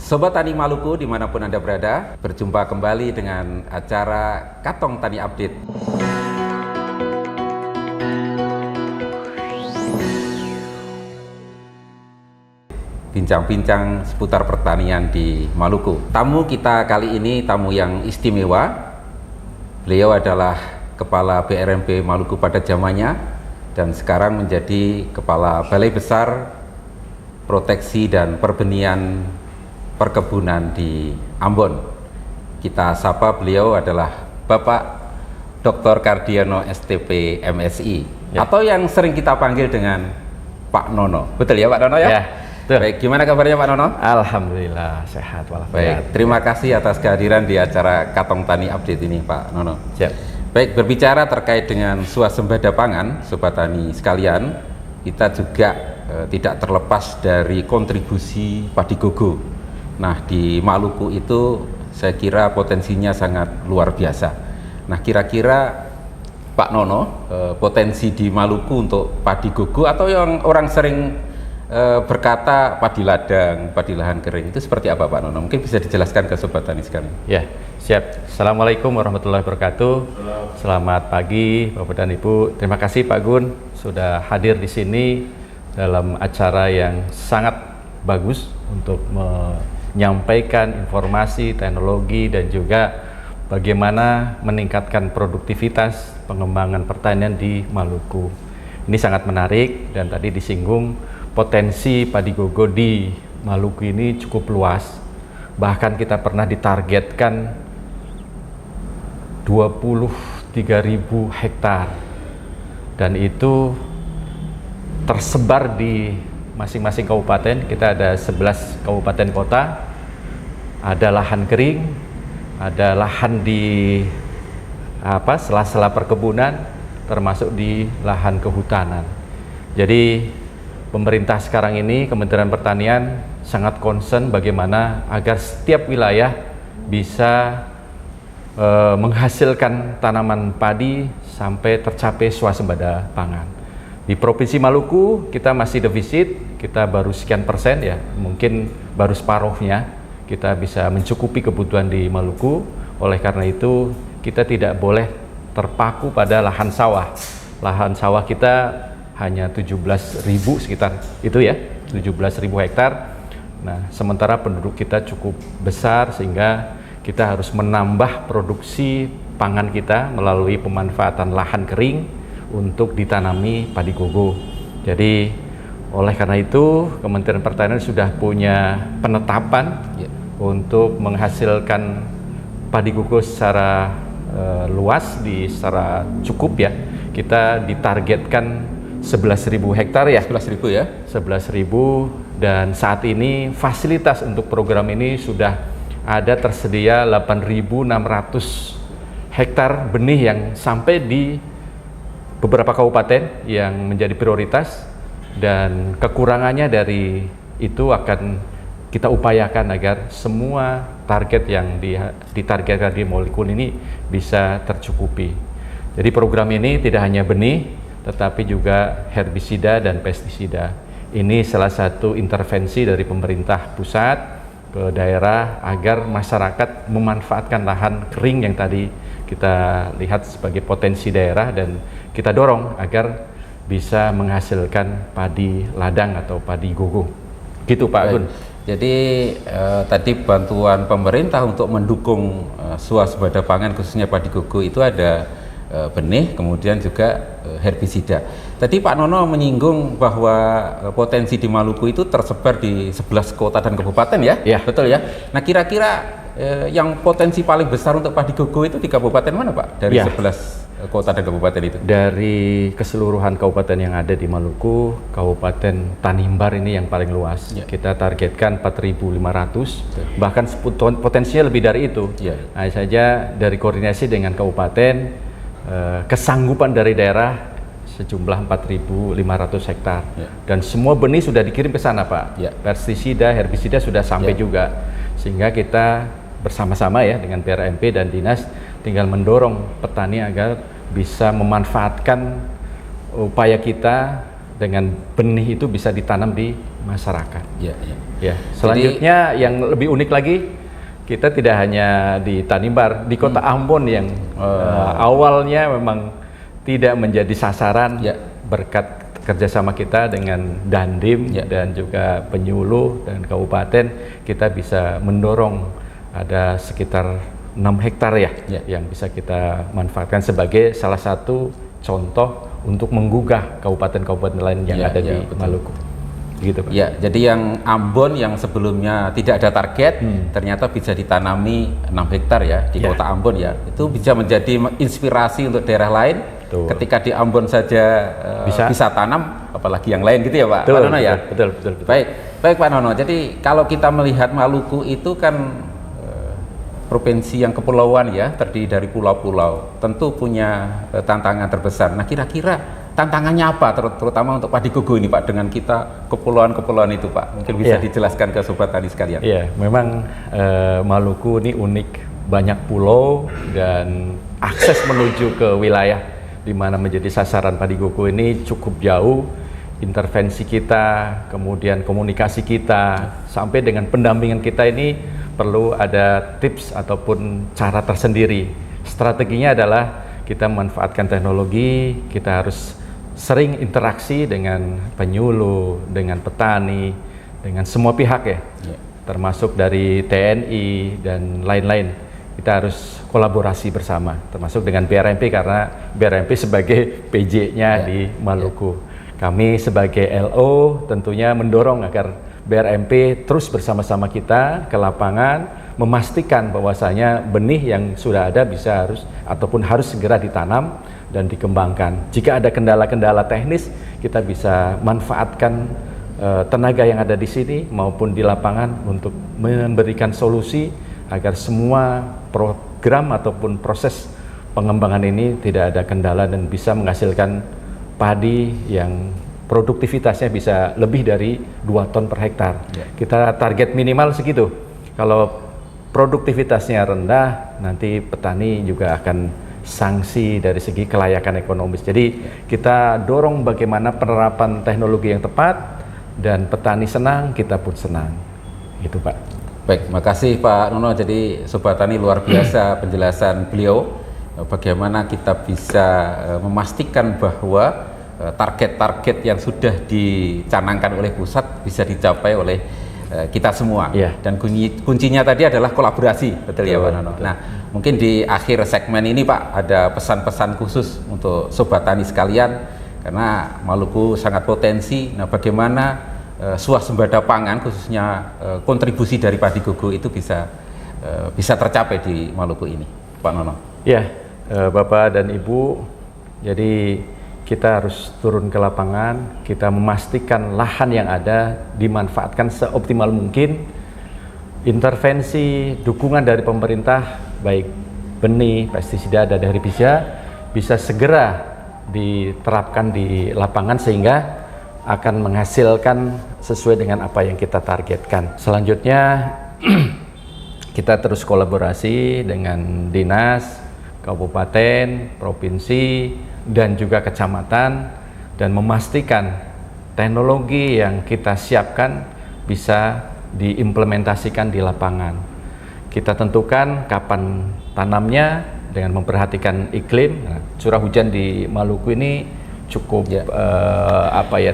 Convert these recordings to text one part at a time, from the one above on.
Sobat Tani Maluku dimanapun Anda berada, berjumpa kembali dengan acara Katong Tani Update. Bincang-bincang seputar pertanian di Maluku. Tamu kita kali ini tamu yang istimewa. Beliau adalah Kepala BRMB Maluku pada zamannya dan sekarang menjadi Kepala Balai Besar Proteksi dan Perbenihan Perkebunan di Ambon. Kita sapa beliau adalah Bapak Dr. Kardiono STP MSI atau yang sering kita panggil dengan Pak Nono. Betul ya Pak Nono ya? Betul. Baik, gimana kabarnya Pak Nono? Alhamdulillah sehat walafiat. Baik, terima kasih atas kehadiran di acara Katong Tani Update ini Pak Nono. Siap. Baik, berbicara terkait dengan swasembada pangan, Sobat Tani sekalian, kita juga tidak terlepas dari kontribusi padi gogo. Nah, di Maluku itu saya kira potensinya sangat luar biasa. Nah, kira-kira Pak Nono, potensi di Maluku untuk padi gogo atau yang orang sering berkata padi ladang, padi lahan kering itu seperti apa Pak Nono? Mungkin bisa dijelaskan ke Sobat Tani sekalian. Ya, siap. Assalamualaikum warahmatullahi wabarakatuh. Selamat pagi Bapak dan Ibu. Terima kasih Pak Gun sudah hadir di sini dalam acara yang sangat bagus untuk menyampaikan informasi, teknologi dan juga bagaimana meningkatkan produktivitas pengembangan pertanian di Maluku. Ini sangat menarik dan tadi disinggung potensi padi gogo di Maluku ini cukup luas. Bahkan kita pernah ditargetkan 23.000 hektar dan itu tersebar di masing-masing kabupaten. Kita ada 11 kabupaten kota, ada lahan kering, ada lahan di sela-sela perkebunan, termasuk di lahan kehutanan. Jadi pemerintah sekarang ini, Kementerian Pertanian sangat concern bagaimana agar setiap wilayah bisa menghasilkan tanaman padi sampai tercapai swasembada pangan. Di Provinsi Maluku kita masih defisit, kita baru sekian persen ya, mungkin baru separuhnya kita bisa mencukupi kebutuhan di Maluku. Oleh karena itu kita tidak boleh terpaku pada lahan sawah. Lahan sawah kita hanya 17.000 sekitar itu ya, 17.000 hektar. Nah, sementara penduduk kita cukup besar sehingga kita harus menambah produksi pangan kita melalui pemanfaatan lahan kering untuk ditanami padi gogo. Jadi oleh karena itu Kementerian Pertanian sudah punya penetapan untuk menghasilkan padi gogo secara luas, secara cukup ya. Kita ditargetkan 11.000 hektar ya. 11.000 ya. 11.000 dan saat ini fasilitas untuk program ini sudah ada tersedia 8.600 hektar benih yang sampai di beberapa kabupaten yang menjadi prioritas, dan kekurangannya dari itu akan kita upayakan agar semua target yang ditargetkan di Maluku ini bisa tercukupi. Jadi program ini tidak hanya benih tetapi juga herbisida dan pestisida. Ini salah satu intervensi dari pemerintah pusat ke daerah agar masyarakat memanfaatkan lahan kering yang tadi kita lihat sebagai potensi daerah, dan kita dorong agar bisa menghasilkan padi ladang atau padi gogo. Gitu Pak Gun. Jadi tadi bantuan pemerintah untuk mendukung swasembada pangan khususnya padi gogo itu ada benih, kemudian juga herbisida. Tadi Pak Nono menyinggung bahwa potensi di Maluku itu tersebar di 11 kota dan kabupaten ya? Ya. Betul ya? Nah, kira-kira yang potensi paling besar untuk padi gogo itu di kabupaten mana Pak? Dari 11 kota dan kabupaten itu? Dari keseluruhan kabupaten yang ada di Maluku, Kabupaten Tanimbar ini yang paling luas. Kita targetkan 4.500, bahkan potensinya lebih dari itu. Hanya saja dari koordinasi dengan kabupaten, kesanggupan dari daerah sejumlah 4.500 hektar. Dan semua benih sudah dikirim ke sana Pak. Pestisida, herbisida sudah sampai juga, sehingga kita bersama-sama ya dengan BRMP dan Dinas tinggal mendorong petani agar bisa memanfaatkan upaya kita dengan benih itu bisa ditanam di masyarakat. Ya, ya. Ya, selanjutnya yang lebih unik lagi, kita tidak hanya di Tanimbar, di kota Ambon yang awalnya memang tidak menjadi sasaran, berkat kerjasama kita dengan Dandim dan juga penyuluh dan kabupaten, kita bisa mendorong ada sekitar 6 hektar yang bisa kita manfaatkan sebagai salah satu contoh untuk menggugah kabupaten-kabupaten lain yang ada di Maluku. Gitu, Pak. Ya, jadi yang Ambon yang sebelumnya tidak ada target, ternyata bisa ditanami 6 hektar ya di kota Ambon ya. Itu bisa menjadi inspirasi untuk daerah lain. Betul. Ketika di Ambon saja bisa tanam, apalagi yang lain gitu ya Pak Nono ya. Betul. Baik Pak Nono. Jadi kalau kita melihat Maluku itu kan provinsi yang kepulauan ya, terdiri dari pulau-pulau, tentu punya tantangan terbesar. Nah, kira-kira tantangannya apa, terutama untuk padi gogo ini Pak, dengan kita kepulauan-kepulauan itu Pak? Mungkin bisa dijelaskan ke sobat tani sekalian. Iya, memang Maluku ini unik, banyak pulau dan akses menuju ke wilayah di mana menjadi sasaran padi gogo ini cukup jauh. Intervensi kita, kemudian komunikasi kita, sampai dengan pendampingan kita ini perlu ada tips ataupun cara tersendiri. Strateginya adalah kita memanfaatkan teknologi, kita harus sering interaksi dengan penyuluh, dengan petani, dengan semua pihak ya, termasuk dari TNI dan lain-lain. Kita harus kolaborasi bersama, termasuk dengan BRMP karena BRMP sebagai PJ-nya di Maluku. Kami sebagai LO tentunya mendorong agar BRMP terus bersama-sama kita ke lapangan, memastikan bahwasanya benih yang sudah ada harus segera ditanam dan dikembangkan. Jika ada kendala-kendala teknis, kita bisa manfaatkan tenaga yang ada di sini maupun di lapangan untuk memberikan solusi agar semua program ataupun proses pengembangan ini tidak ada kendala dan bisa menghasilkan padi yang produktivitasnya bisa lebih dari 2 ton per hektar. Kita target minimal segitu. Kalau produktivitasnya rendah, nanti petani juga akan sanksi dari segi kelayakan ekonomis. Jadi kita dorong bagaimana penerapan teknologi yang tepat dan petani senang, kita pun senang. Gitu Pak. Baik, makasih Pak Nono. Jadi sobat tani luar biasa penjelasan beliau. Bagaimana kita bisa memastikan bahwa target-target yang sudah dicanangkan oleh pusat bisa dicapai oleh kita semua. Dan kuncinya tadi adalah kolaborasi, betul ya Pak Nono. Nah, mungkin di akhir segmen ini Pak ada pesan-pesan khusus untuk sobat tani sekalian, karena Maluku sangat potensi. Nah, bagaimana swasembada pangan khususnya kontribusi dari padi gogo itu bisa tercapai di Maluku ini, Pak Nono? Ya, Bapak dan Ibu, jadi kita harus turun ke lapangan, kita memastikan lahan yang ada dimanfaatkan seoptimal mungkin. Intervensi, dukungan dari pemerintah, baik benih, pestisida, dan herbisida bisa segera diterapkan di lapangan sehingga akan menghasilkan sesuai dengan apa yang kita targetkan. Selanjutnya kita terus kolaborasi dengan dinas, kabupaten, provinsi, dan juga kecamatan, dan memastikan teknologi yang kita siapkan bisa diimplementasikan di lapangan. Kita tentukan kapan tanamnya dengan memperhatikan iklim. Nah, curah hujan di Maluku ini cukup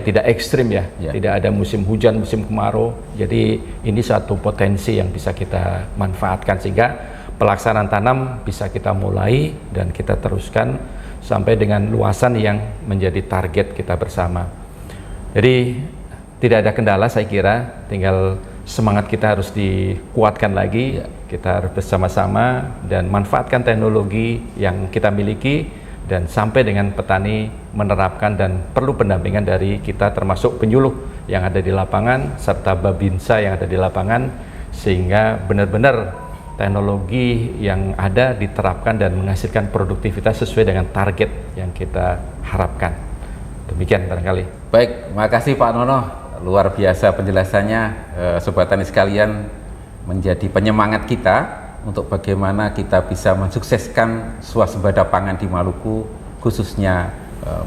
tidak ekstrim ya, tidak ada musim hujan, musim kemarau. Jadi ini satu potensi yang bisa kita manfaatkan sehingga pelaksanaan tanam bisa kita mulai dan kita teruskan sampai dengan luasan yang menjadi target kita bersama. Jadi tidak ada kendala, saya kira tinggal semangat kita harus dikuatkan lagi. Kita harus bersama-sama dan manfaatkan teknologi yang kita miliki dan sampai dengan petani menerapkan, dan perlu pendampingan dari kita termasuk penyuluh yang ada di lapangan serta Babinsa yang ada di lapangan sehingga benar-benar teknologi yang ada diterapkan dan menghasilkan produktivitas sesuai dengan target yang kita harapkan. Demikian barangkali. Baik, makasih Pak Nono. Luar biasa penjelasannya. Sobat tani sekalian, menjadi penyemangat kita untuk bagaimana kita bisa mensukseskan swasembada pangan di Maluku, khususnya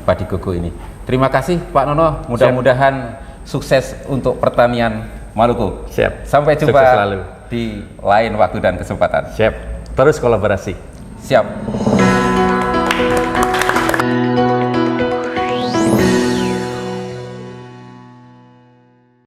padi koko ini. Terima kasih Pak Nono, mudah-mudahan sukses untuk pertanian Maluku. Siap. Sampai jumpa Sukses selalu. di lain waktu dan kesempatan. Siap. Terus kolaborasi. Siap.